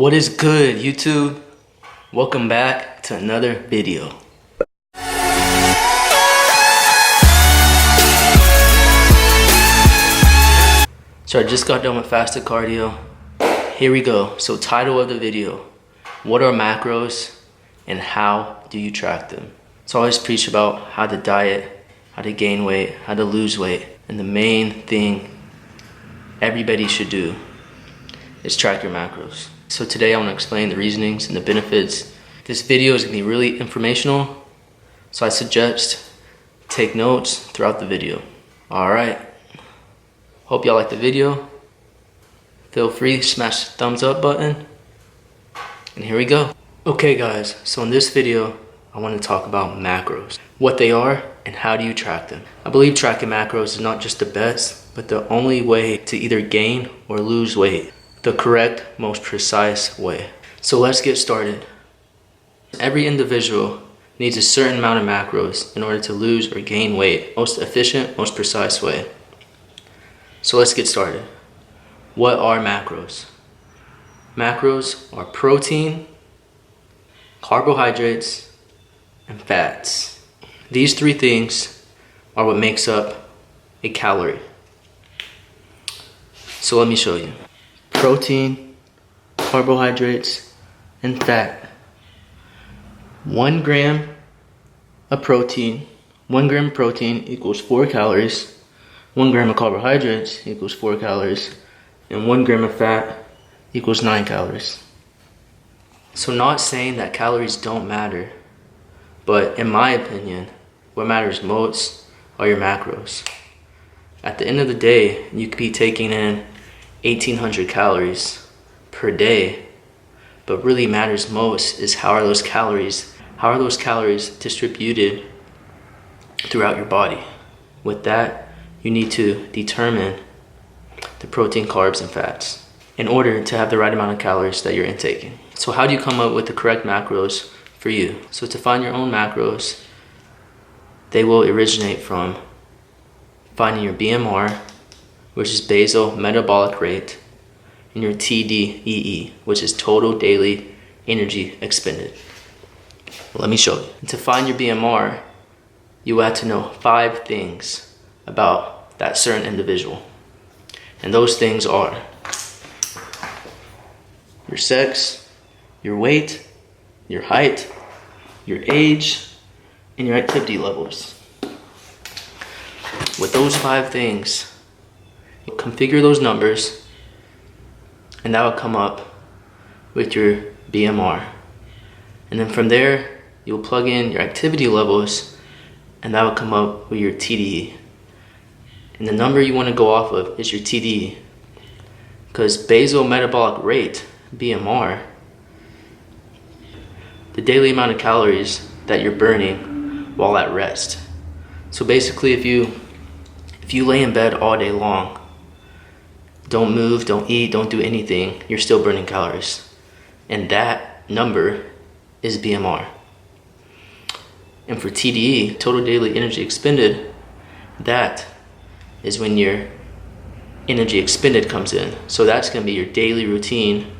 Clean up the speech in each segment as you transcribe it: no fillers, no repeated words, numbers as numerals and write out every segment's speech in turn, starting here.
What is good, YouTube? Welcome back to another video. So I just got done with fasted cardio. Here we go. So title of the video, what are macros and how do you track them? So I always preach about how to diet, how to gain weight, how to lose weight. And the main thing everybody should do is track your macros. So today I want to explain the reasonings and the benefits. This video is going to be really informational, so I suggest take notes throughout the video. Alright, hope y'all like the video. Feel free to smash the thumbs up button, and here we go. Okay guys, so in this video I want to talk about macros, what they are and how do you track them. I believe tracking macros is not just the best, but the only way to either gain or lose weight. The correct, most precise way. So let's get started. Every individual needs a certain amount of macros in order to lose or gain weight. Most efficient, most precise way. So let's get started. What are macros? Macros are protein, carbohydrates, and fats. These three things are what makes up a calorie. So let me show you. Protein, carbohydrates, and fat. 1 gram of protein, 1 gram of protein equals 4 calories. 1 gram of carbohydrates equals 4 calories. And 1 gram of fat equals 9 calories. So not saying that calories don't matter, but in my opinion, what matters most are your macros. At the end of the day, you could be taking in 1,800 calories per day, but really matters most is how are those calories distributed throughout your body. With that, you need to determine the protein, carbs, and fats in order to have the right amount of calories that you're intaking. So how do you come up with the correct macros for you? So to find your own macros, they will originate from finding your BMR, which is basal metabolic rate, and your TDEE, which is total daily energy expended. Let me show you. And to find your BMR, you have to know 5 things about that certain individual. And those things are your sex, your weight, your height, your age, and your activity levels. With those 5 things, configure those numbers, and that will come up with your BMR. And then from there, you'll plug in your activity levels, and that will come up with your TDE. And the number you want to go off of is your TDE, because basal metabolic rate, BMR, the daily amount of calories that you're burning while at rest. So basically, if you lay in bed all day long, don't move, don't eat, don't do anything, you're still burning calories. And that number is BMR. And for TDE, total daily energy expended, that is when your energy expended comes in. So that's going to be your daily routine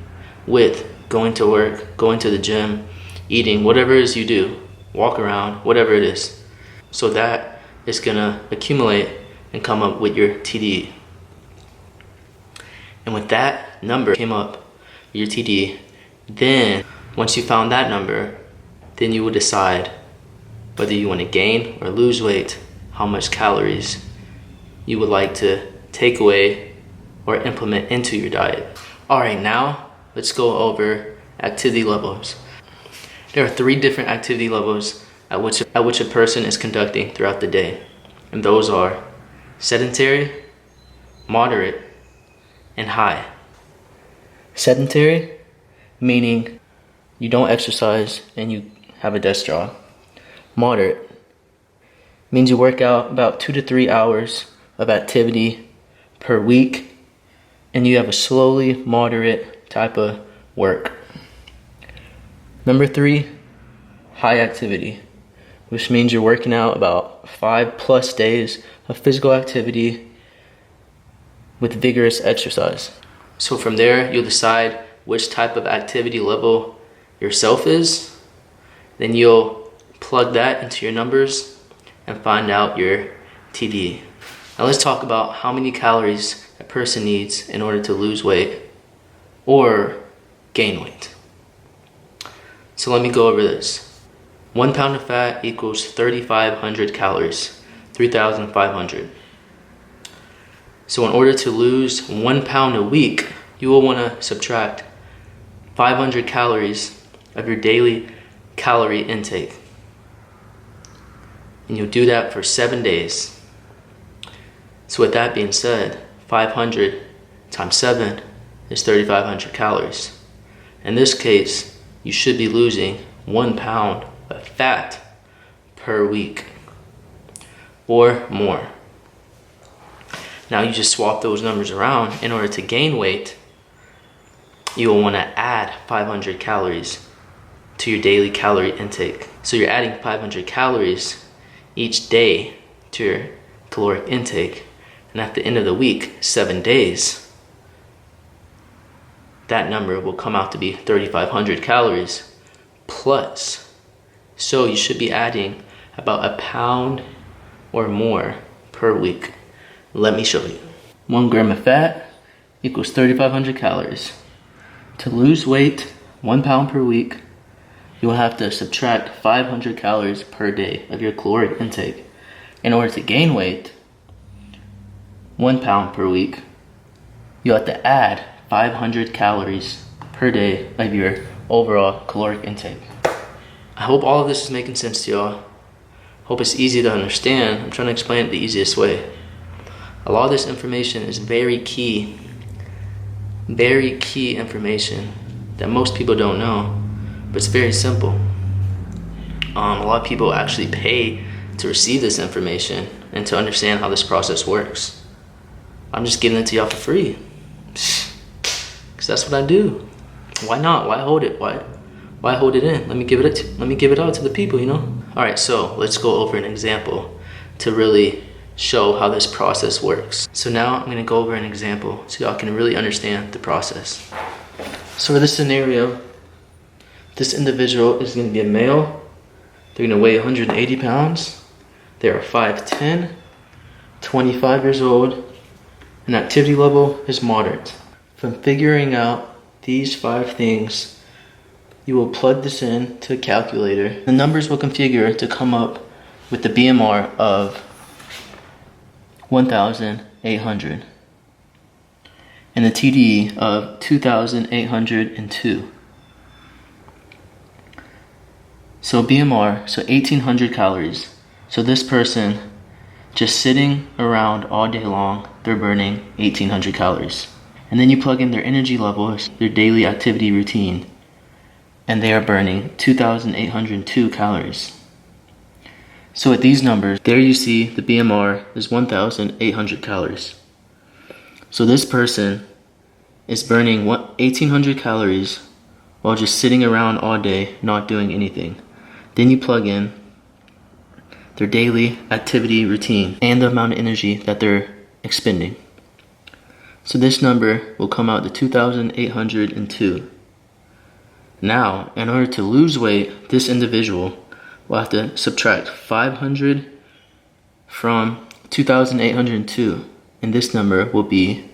with going to work, going to the gym, eating, whatever it is you do, walk around, whatever it is. So that is going to accumulate and come up with your TDE. And with that number came up, your TDE, then once you found that number, then you will decide whether you want to gain or lose weight, how much calories you would like to take away or implement into your diet. Alright, now let's go over activity levels. There are 3 different activity levels at which a person is conducting throughout the day. And those are sedentary, moderate, and high. Sedentary, meaning you don't exercise and you have a desk job. Moderate means you work out about 2 to 3 hours of activity per week, and you have a slowly moderate type of work. Number 3, high activity, which means you're working out about 5+ days of physical activity with vigorous exercise. So from there, you'll decide which type of activity level yourself is, then you'll plug that into your numbers and find out your TD. Now let's talk about how many calories a person needs in order to lose weight or gain weight. So let me go over this. 1 pound of fat equals 3,500 calories, 3,500. So in order to lose 1 pound a week, you will want to subtract 500 calories of your daily calorie intake. And you'll do that for 7 days. So with that being said, 500 times 7 is 3,500 calories. In this case, you should be losing 1 pound of fat per week or more. Now you just swap those numbers around. In order to gain weight, you will want to add 500 calories to your daily calorie intake. So you're adding 500 calories each day to your caloric intake. And at the end of the week, 7 days, that number will come out to be 3,500 calories plus. So you should be adding about a pound or more per week. Let me show you. 1 gram of fat equals 3,500 calories. To lose weight, 1 pound per week, you will have to subtract 500 calories per day of your caloric intake. In order to gain weight, 1 pound per week, you have to add 500 calories per day of your overall caloric intake. I hope all of this is making sense to y'all. Hope it's easy to understand. I'm trying to explain it the easiest way. A lot of this information is very key information that most people don't know, but it's very simple. A lot of people actually pay to receive this information and to understand how this process works. I'm just giving it to y'all for free, because that's what I do. Why not? Why hold it? Why hold it in? Let me give it out to the people, you know? All right, so let's go over an example to really show how this process works. So now I'm gonna go over an example so y'all can really understand the process. So for this scenario, this individual is gonna be a male. They're gonna weigh 180 pounds. They are 5'10", 25 years old, and activity level is moderate. From figuring out these 5 things, you will plug this in to a calculator. The numbers will configure to come up with the BMR of 1,800 and the TDE of 2,802. So BMR, so 1,800 calories. So this person, just sitting around all day long, they're burning 1,800 calories. And then you plug in their energy levels, their daily activity routine, and they are burning 2,802 calories. So at these numbers, there you see the BMR is 1,800 calories. So this person is burning 1,800 calories while just sitting around all day, not doing anything. Then you plug in their daily activity routine and the amount of energy that they're expending. So this number will come out to 2,802. Now, in order to lose weight, this individual will have to subtract 500 from 2,802, and this number will be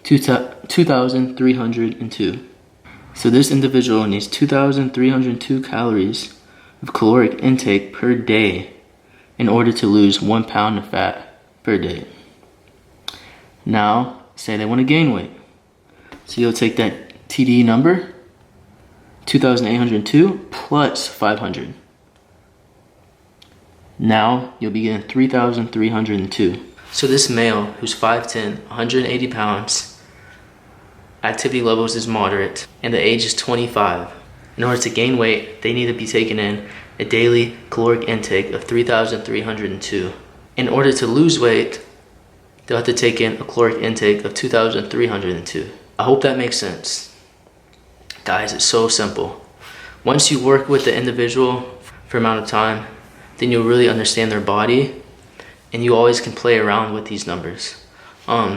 2,302. So this individual needs 2,302 calories of caloric intake per day in order to lose 1 pound of fat per day. Now, say they want to gain weight. So you'll take that TDE number, 2,802 plus 500. Now you'll be getting 3,302. So this male who's 5'10", 180 pounds, activity levels is moderate, and the age is 25. In order to gain weight, they need to be taking in a daily caloric intake of 3,302. In order to lose weight, they'll have to take in a caloric intake of 2,302. I hope that makes sense. Guys, it's so simple. Once you work with the individual for an amount of time, then you'll really understand their body, and you always can play around with these numbers.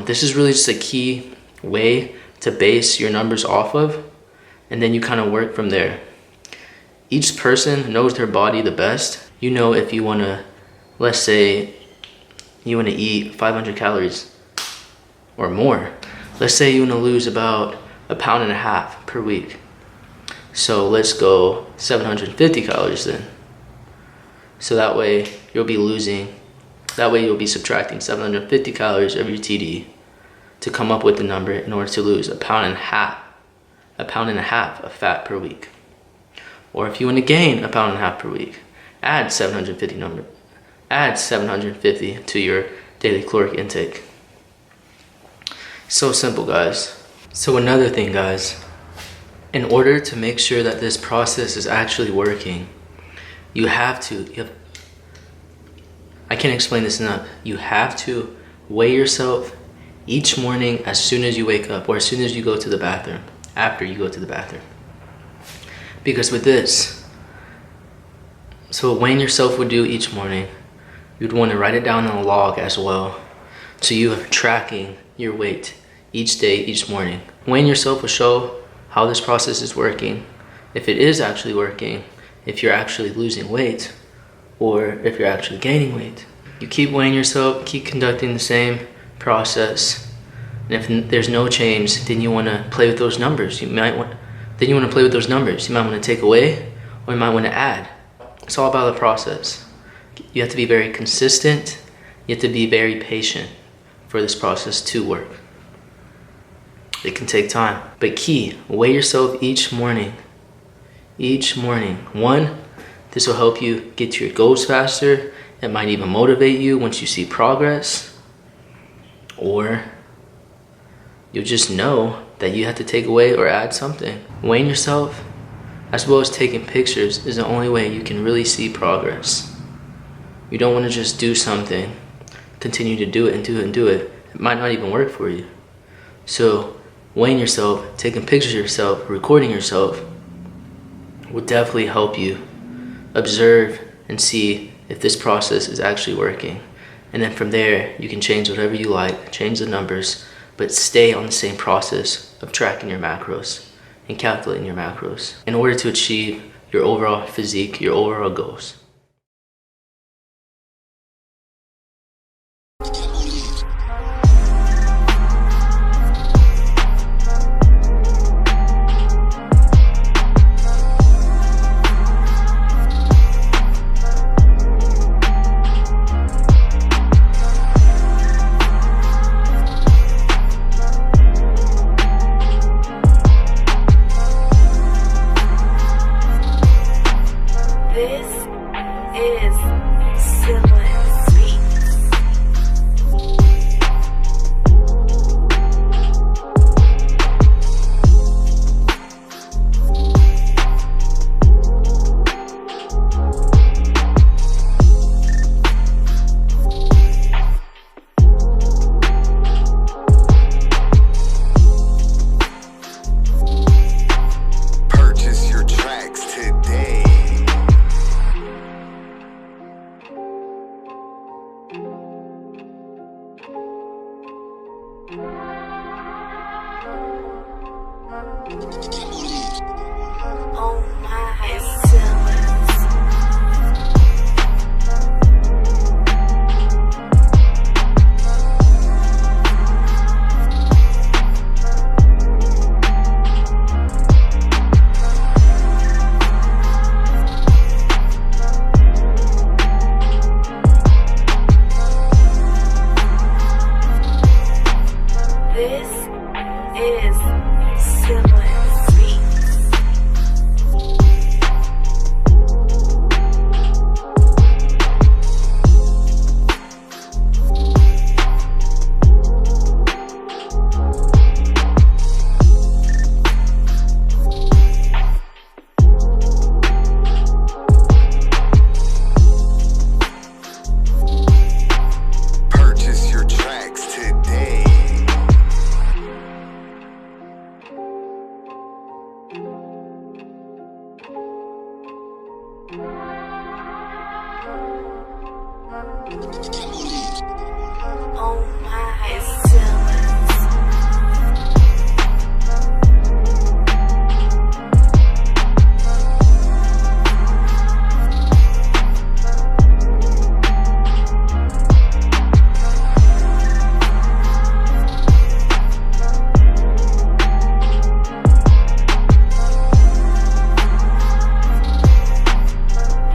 This is really just a key way to base your numbers off of. and then you kind of work from there. Each person knows their body the best. You know, if you want to, let's say you want to eat 500 calories or more. Let's say you want to lose about 1.5 pounds per week. So let's go 750 calories then. So that way you'll be subtracting 750 calories of your TD to come up with the number in order to lose 1.5 pounds of fat per week. Or if you want to gain 1.5 pounds per week, add 750 to your daily caloric intake. So simple, guys. So another thing, guys, in order to make sure that this process is actually working, I can't explain this enough. You have to weigh yourself each morning as soon as you wake up, or as soon as you go to the bathroom, after you go to the bathroom. Because with this, so weighing yourself would do each morning, you'd want to write it down on a log as well. So you are tracking your weight each day, each morning. Weighing yourself will show how this process is working, if it is actually working, if you're actually losing weight, or if you're actually gaining weight. You keep weighing yourself, keep conducting the same process, and if there's no change, then you want to play with those numbers. You might want to take away, or you might want to add. It's all about the process. You have to be very consistent. You have to be very patient for this process to work. It can take time, but key, weigh yourself each morning. Each morning. One, this will help you get to your goals faster. It might even motivate you once you see progress. Or you'll just know that you have to take away or add something. Weighing yourself, as well as taking pictures, is the only way you can really see progress. You don't want to just do something, continue to do it and do it and do it. It might not even work for you. So weighing yourself, taking pictures of yourself, recording yourself will definitely help you observe and see if this process is actually working. And then from there, you can change whatever you like, change the numbers, but stay on the same process of tracking your macros and calculating your macros in order to achieve your overall physique, your overall goals.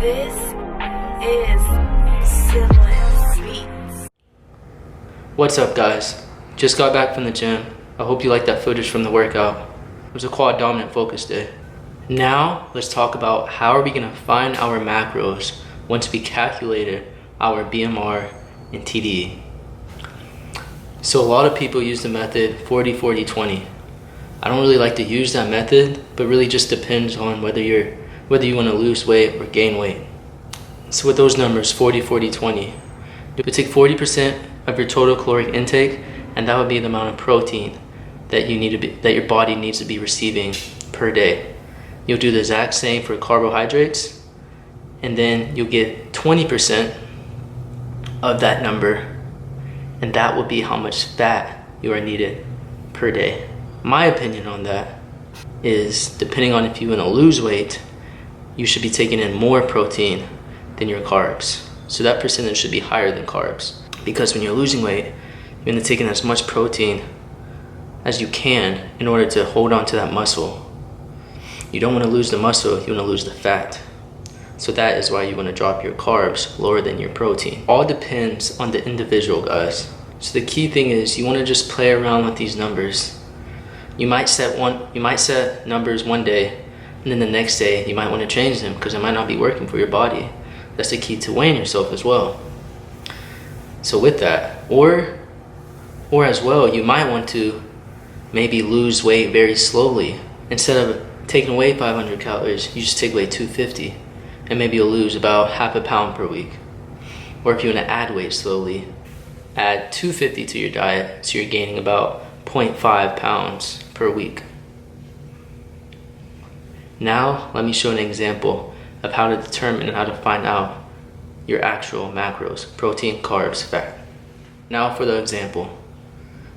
This is Siblings Beats. What's up, guys? Just got back from the gym. I hope you liked that footage from the workout. It was a quad dominant focus day. Now let's talk about how are we going to find our macros once we calculated our BMR and TDE. So a lot of people use the method 40-40-20. I don't really like to use that method, but really just depends on whether you want to lose weight or gain weight. So with those numbers, 40-40-20, you would take 40% of your total caloric intake, and that would be the amount of protein that your body needs to be receiving per day. You'll do the exact same for carbohydrates, and then you'll get 20% of that number, and that will be how much fat you are needed per day. My opinion on that is, depending on if you want to lose weight, you should be taking in more protein than your carbs. So that percentage should be higher than carbs. Because when you're losing weight, you're going to take in as much protein as you can in order to hold on to that muscle. You don't want to lose the muscle, you want to lose the fat. So that is why you want to drop your carbs lower than your protein. All depends on the individual, guys. So the key thing is you want to just play around with these numbers. You might set numbers one day, and then the next day you might want to change them because it might not be working for your body. That's the key to weighing yourself as well. So with that, or as well, you might want to maybe lose weight very slowly. Instead of taking away 500 calories, you just take away 250, and maybe you'll lose about half a pound per week. Or if you want to add weight slowly, add 250 to your diet, so you're gaining about 0.5 pounds per week. Now, let me show an example of how to determine and how to find out your actual macros: protein, carbs, fat. Now for the example.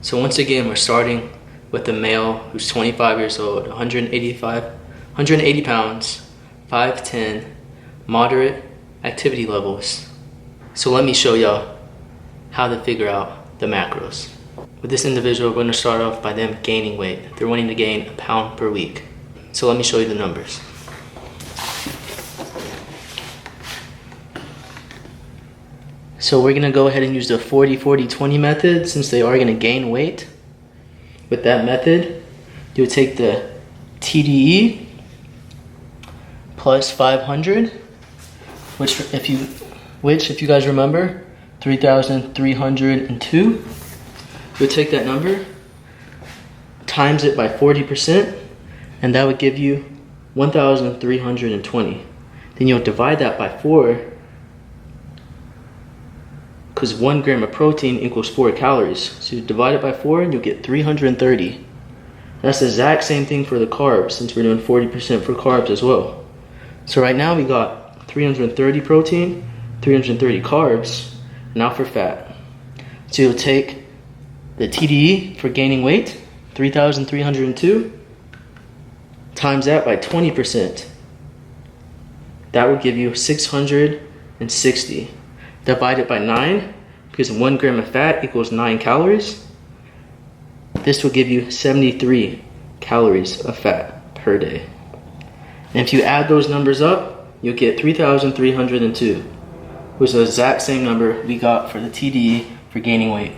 So once again, we're starting with a male who's 25 years old, 180 pounds, 5'10", moderate activity levels. So let me show y'all how to figure out the macros. With this individual, we're going to start off by them gaining weight. They're wanting to gain a pound per week. So let me show you the numbers. So we're going to go ahead and use the 40-40-20 method since they are going to gain weight. With that method, you would take the TDE plus 500, which if you guys remember, 3,302. You would take that number, times it by 40%, and that would give you 1,320. Then you'll divide that by 4, because 1 gram of protein equals 4 calories. So you divide it by 4 and you'll get 330. That's the exact same thing for the carbs, since we're doing 40% for carbs as well. So right now we got 330 protein, 330 carbs. Now for fat. So you'll take the TDE for gaining weight, 3,302, times that by 20%. That will give you 660. Divide it by 9, because 1 gram of fat equals 9 calories. This will give you 73 calories of fat per day. And if you add those numbers up, you'll get 3,302, which is the exact same number we got for the TDE for gaining weight.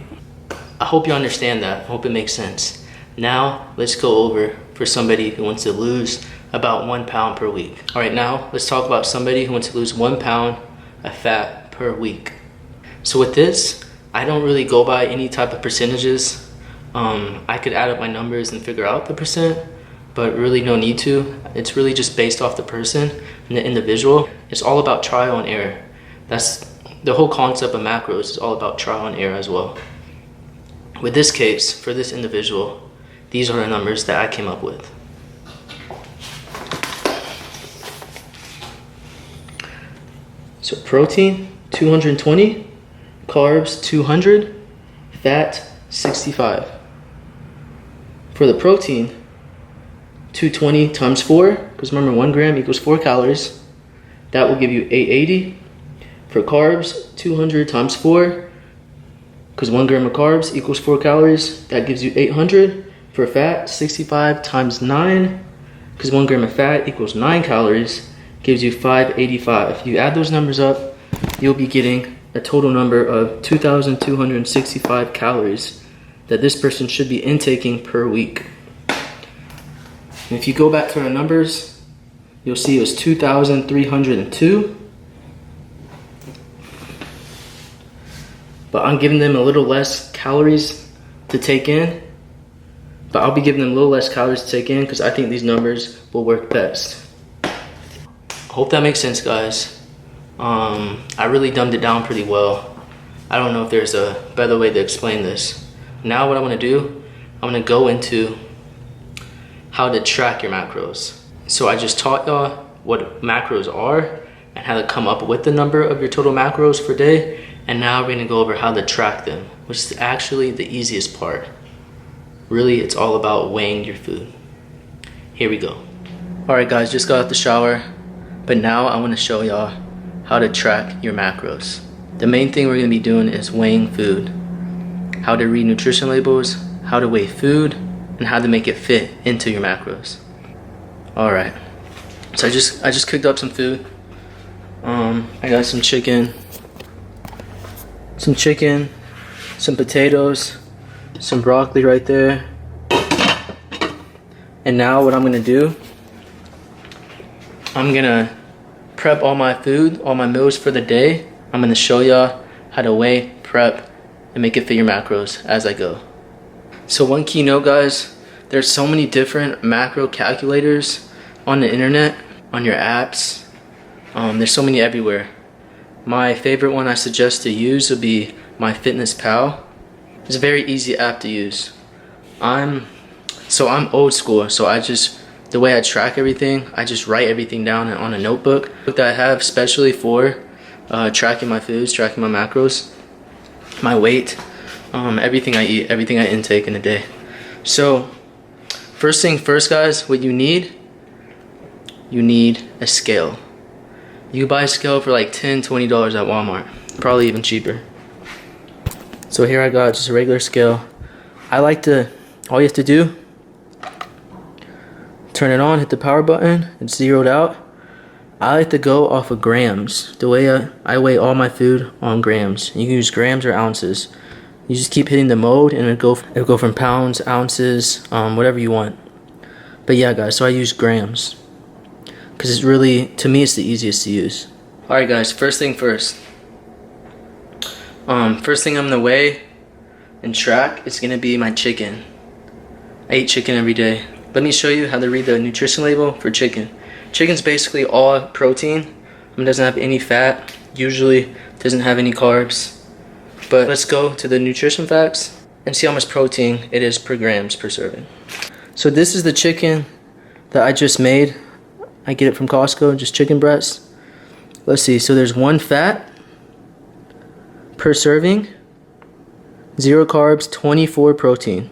I hope you understand that. I hope it makes sense. Now, let's go over for somebody who wants to lose about 1 pound per week. All right, now let's talk about somebody who wants to lose 1 pound of fat per week. So with this, I don't really go by any type of percentages. I could add up my numbers and figure out the percent, but really no need to. It's really just based off the person and the individual. It's all about trial and error. That's the whole concept of macros, is all about trial and error as well. With this case, for this individual, these are the numbers that I came up with. So protein, 220, carbs, 200, fat, 65. For the protein, 220 times 4, because remember 1 gram equals 4 calories. That will give you 880. For carbs, 200 times 4, because 1 gram of carbs equals 4 calories. That gives you 800. For fat, 65 times 9, because 1 gram of fat equals 9 calories. gives you 585. You add those numbers up, you'll be getting a total number of 2,265 calories that this person should be intaking per week. And if you go back to our numbers, you'll see it was 2,302. But I'm giving them a little less calories to take in. But I'll be giving them a little less calories to take in because I think these numbers will work best. I hope that makes sense, guys. I really dumbed it down pretty well. I don't know if there's a better way to explain this. Now what I'm gonna do, I'm gonna go into how to track your macros. So I just taught y'all what macros are and how to come up with the number of your total macros per day. And now we're gonna go over how to track them, which is actually the easiest part. Really, it's all about weighing your food. Here we go. All right, guys, just got out the shower, but now I wanna show y'all how to track your macros. The main thing we're gonna be doing is weighing food. How to read nutrition labels, how to weigh food, and how to make it fit into your macros. All right, so I just cooked up some food. I got some chicken, some potatoes, some broccoli right there. And now what I'm gonna do, I'm gonna prep all my food, all my meals for the day. I'm gonna show y'all how to weigh, prep, and make it fit your macros as I go. So one key note, guys, there's so many different macro calculators on the internet, on your apps. There's so many everywhere. My favorite one I suggest to use would be MyFitnessPal. It's a very easy app to use. I'm old school, so the way I track everything, I just write everything down on a notebook that I have specially for tracking my foods, tracking my macros, my weight, everything I eat, everything I intake in a day. So first thing first, guys, what you need a scale. You buy a scale for like $10, $20 at Walmart, probably even cheaper. So here I got just a regular scale. All you have to do, turn it on, hit the power button, it's zeroed out. I like to go off of grams. The way I weigh all my food on grams. You can use grams or ounces. You just keep hitting the mode and it'll go from pounds, ounces, whatever you want. But yeah, guys, so I use grams because it's really, to me, it's the easiest to use. All right, guys, first thing first. First thing I'm gonna weigh and track is gonna be my chicken. I eat chicken every day. Let me show you how to read the nutrition label for chicken. Chicken's basically all protein. It doesn't have any fat. Usually doesn't have any carbs. But let's go to the nutrition facts and see how much protein it is per grams per serving. So this is the chicken that I just made. I get it from Costco, just chicken breast. Let's see, so there's 1 fat per serving, 0 carbs, 24 protein.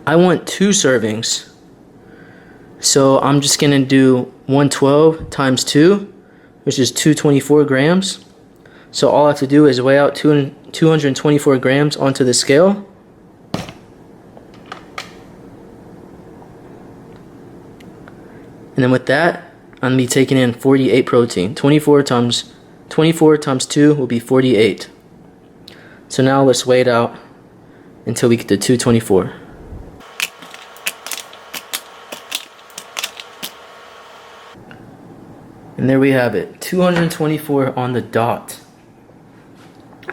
I want 2 servings. So I'm just gonna do 112 times 2, which is 224 grams. So all I have to do is weigh out 224 grams onto the scale. And then with that, I'm gonna be taking in 48 protein. 24 times 2 will be 48. So now let's weigh it out until we get to 224. And there we have it, 224 on the dot.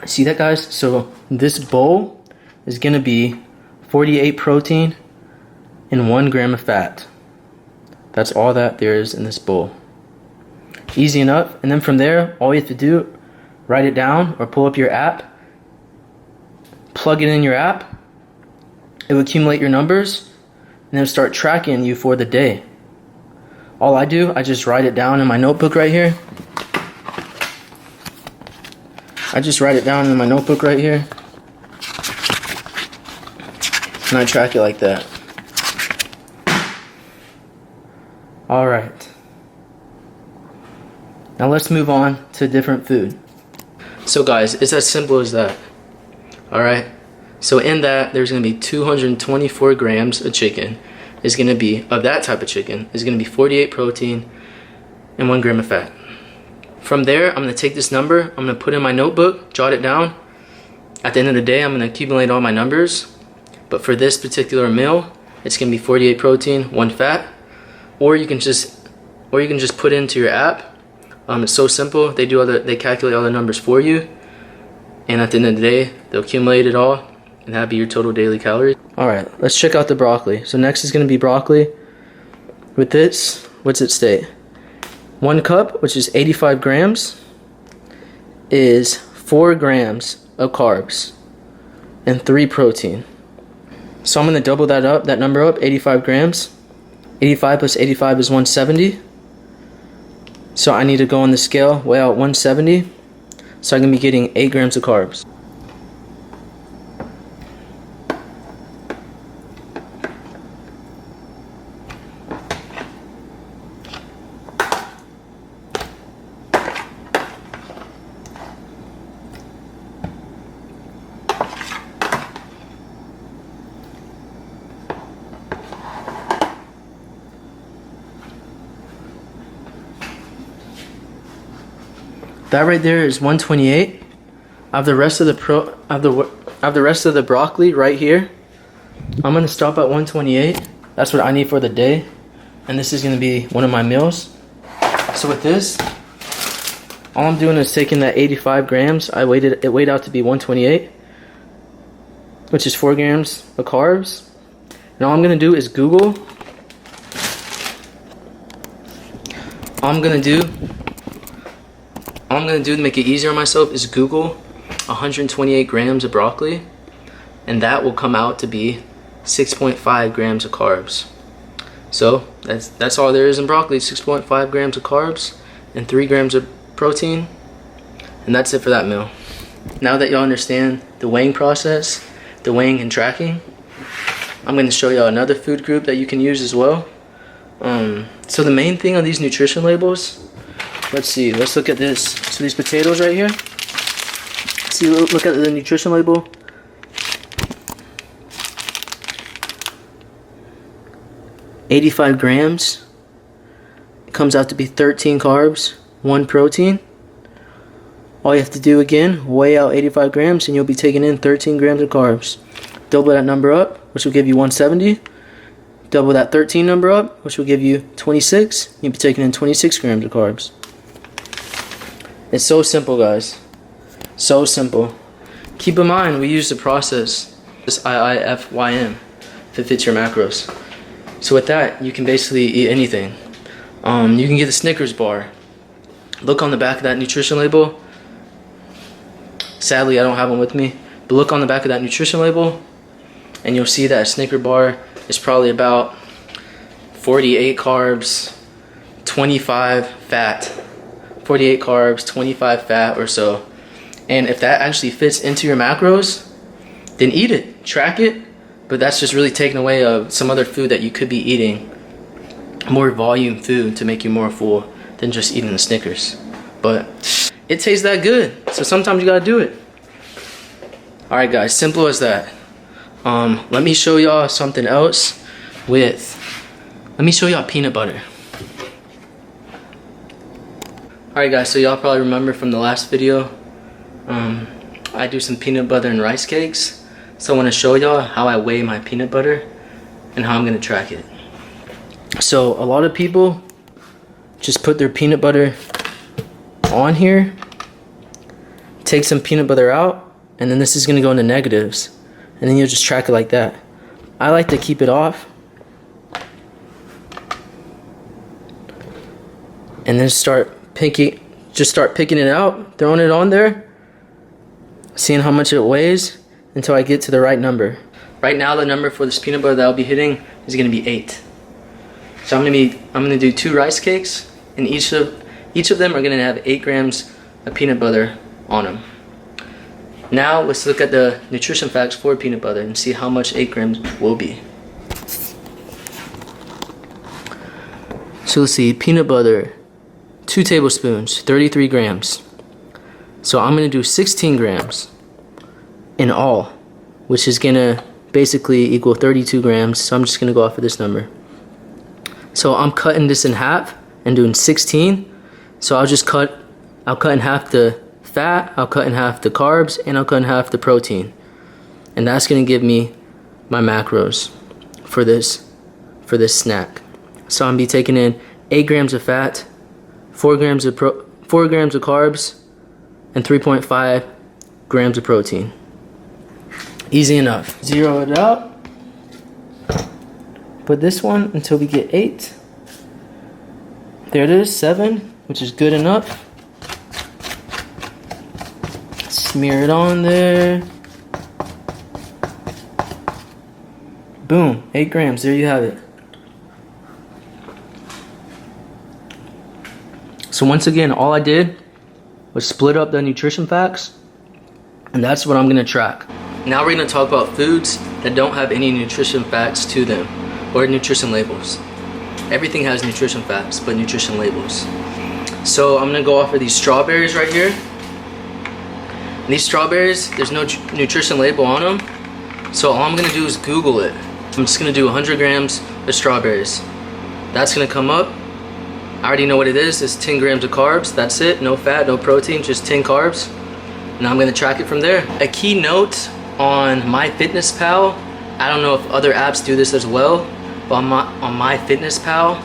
See that, guys? So this bowl is gonna be 48 protein and 1 gram of fat. That's all that there is in this bowl. Easy enough. And then from there, all you have to do, write it down or pull up your app, plug it in your app, it will accumulate your numbers, and then start tracking you for the day. All I do, I just write it down in my notebook right here. And I track it like that. All right. Now let's move on to different food. So guys, it's as simple as that. All right. So in that, there's gonna be 224 grams of chicken. Of that type of chicken is gonna be 48 protein and 1 gram of fat. From there, I'm gonna take this number, I'm gonna put in my notebook, jot it down. At the end of the day, I'm gonna accumulate all my numbers. But for this particular meal, it's gonna be 48 protein, 1 fat. Or you can just put into your app. It's so simple. They calculate all the numbers for you. And at the end of the day, they'll accumulate it all, and that'll be your total daily calories. All right, let's check out the broccoli. So next is gonna be broccoli. With this, what's it state? 1 cup, which is 85 grams, is 4 grams of carbs and 3 protein. So I'm gonna double that number up, 85 grams. 85 plus 85 is 170. So I need to go on the scale, weigh out 170. So I'm gonna be getting 8 grams of carbs. That right there is 128. I have the rest of the broccoli right here. I'm gonna stop at 128. That's what I need for the day, and this is gonna be one of my meals. So with this, all I'm doing is taking that 85 grams. It weighed out to be 128, which is 4 grams of carbs. And all I'm gonna do is Google. All I'm gonna do to make it easier on myself is Google 128 grams of broccoli, and that will come out to be 6.5 grams of carbs. So that's all there is in broccoli, 6.5 grams of carbs and 3 grams of protein, and that's it for that meal. Now that y'all understand the weighing process, the weighing and tracking, I'm going to show y'all another food group that you can use as well. So the main thing on these nutrition labels, let's look at this. So these potatoes right here, look at the nutrition label. "85 grams, it comes out to be 13 carbs, 1 protein. All you have to do again, weigh out 85 grams and you'll be taking in 13 grams of carbs. Double that number up, which will give you 170. Double that 13 number up, which will give you 26. You'll be taking in 26 grams of carbs. It's so simple, guys. So simple. Keep in mind, we use the process, this IIFYM, if it fits your macros. So with that, you can basically eat anything. You can get the Snickers bar. Look on the back of that nutrition label. Sadly, I don't have one with me, but look on the back of that nutrition label, and you'll see that a Snicker bar is probably about 48 carbs, 25 fat. 48 carbs, 25 fat or so. And if that actually fits into your macros, then eat it, track it. But that's just really taking away some other food that you could be eating, more volume food to make you more full than just eating the Snickers. But it tastes that good, so sometimes you gotta do it. All right, guys, simple as that. Let me show y'all something else let me show y'all peanut butter. Alright guys, so y'all probably remember from the last video, I do some peanut butter and rice cakes. So I want to show y'all how I weigh my peanut butter and how I'm going to track it. So a lot of people just put their peanut butter on here, take some peanut butter out, and then this is going to go into negatives. And then you'll just track it like that. I like to keep it off. And then start picking it out, throwing it on there, seeing how much it weighs until I get to the right number. Right now the number for this peanut butter that I'll be hitting is gonna be 8. So I'm gonna do 2 rice cakes, and each of them are gonna have 8 grams of peanut butter on them. Now let's look at the nutrition facts for peanut butter and see how much 8 grams will be. So let's see, peanut butter, 2 tablespoons, 33 grams. So I'm gonna do 16 grams in all, which is gonna basically equal 32 grams. So I'm just gonna go off of this number. So I'm cutting this in half and doing 16. So I'll cut in half the fat, I'll cut in half the carbs, and I'll cut in half the protein. And that's gonna give me my macros for this snack. So I'm gonna be taking in 8 grams of fat, 4 grams of carbs, and 3.5 grams of protein. Easy enough. Zero it out. Put this one until we get 8. There it is, 7, which is good enough. Smear it on there. Boom, 8 grams, there you have it. So once again, all I did was split up the nutrition facts, and that's what I'm gonna track. Now we're gonna talk about foods that don't have any nutrition facts to them, or nutrition labels. Everything has nutrition facts, but nutrition labels. So I'm gonna go off of these strawberries right here. And these strawberries, there's no nutrition label on them. So all I'm gonna do is Google it. I'm just gonna do 100 grams of strawberries. That's gonna come up. I already know what it is. It's 10 grams of carbs. That's it. No fat, no protein, just 10 carbs. And I'm gonna track it from there. A key note on MyFitnessPal, I don't know if other apps do this as well, but on MyFitnessPal,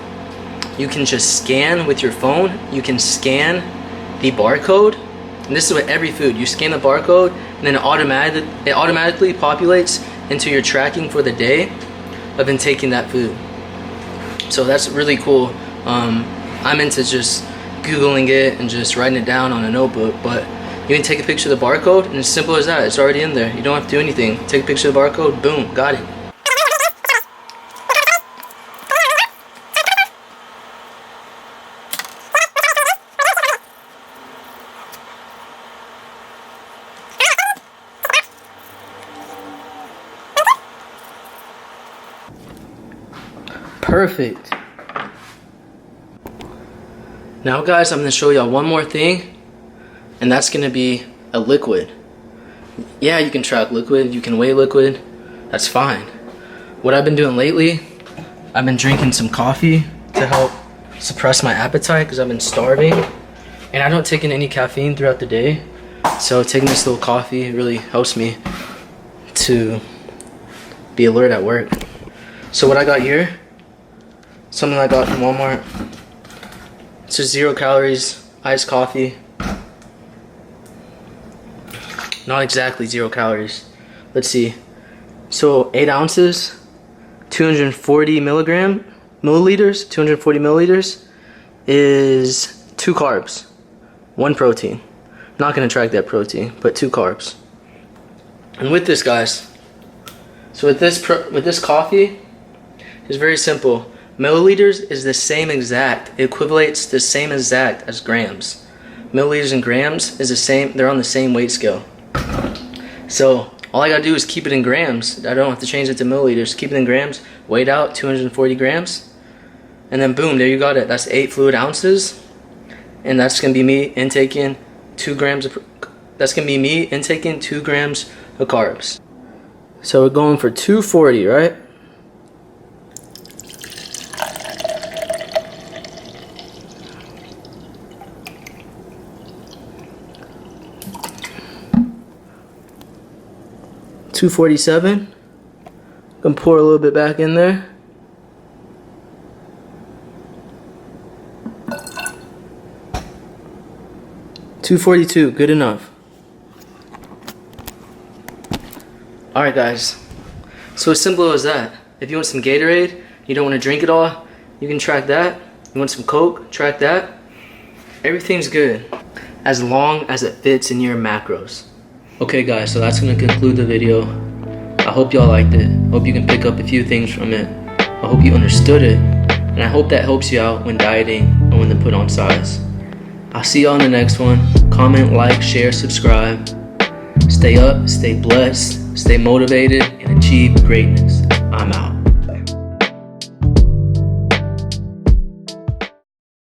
you can just scan with your phone. You can scan the barcode. And this is with every food. You scan the barcode, and then it automatically populates into your tracking for the day of intaking that food. So that's really cool. I'm into just Googling it and just writing it down on a notebook, but you can take a picture of the barcode, and it's simple as that. It's already in there. You don't have to do anything. Take a picture of the barcode, boom, got it. Perfect. Now guys, I'm gonna show y'all one more thing, and that's gonna be a liquid. Yeah, you can track liquid, you can weigh liquid, that's fine. What I've been doing lately, I've been drinking some coffee to help suppress my appetite because I've been starving, and I don't take in any caffeine throughout the day. So taking this little coffee really helps me to be alert at work. So what I got here, something I got from Walmart. It's just 0 calories, iced coffee. Not exactly 0 calories. Let's see. So 8 ounces, 240 milliliters, 240 milliliters is 2 carbs, 1 protein. Not gonna track that protein, but 2 carbs. And with this, guys, so with this coffee, it's very simple. Milliliters is the same exact, it equivalates the same exact as grams. Milliliters and grams is the same, they're on the same weight scale. So all I gotta do is keep it in grams. I don't have to change it to milliliters. Keep it in grams, weighed out 240 grams, and then boom, there you got it. That's 8 fluid ounces, and that's gonna be me intaking 2 grams of, that's gonna be me intaking 2 grams of carbs. So we're going for 240, right? $247. Gonna pour a little bit back in there. $242, good enough. Alright guys, so as simple as that. If you want some Gatorade, you don't want to drink it all, you can track that. You want some Coke, track that. Everything's good as long as it fits in your macros. Okay guys, so that's gonna conclude the video. I hope y'all liked it. Hope you can pick up a few things from it. I hope you understood it, and I hope that helps you out when dieting or when to put on size. I'll see y'all in the next one. Comment, like, share, subscribe. Stay up, stay blessed, stay motivated, and achieve greatness. I'm out.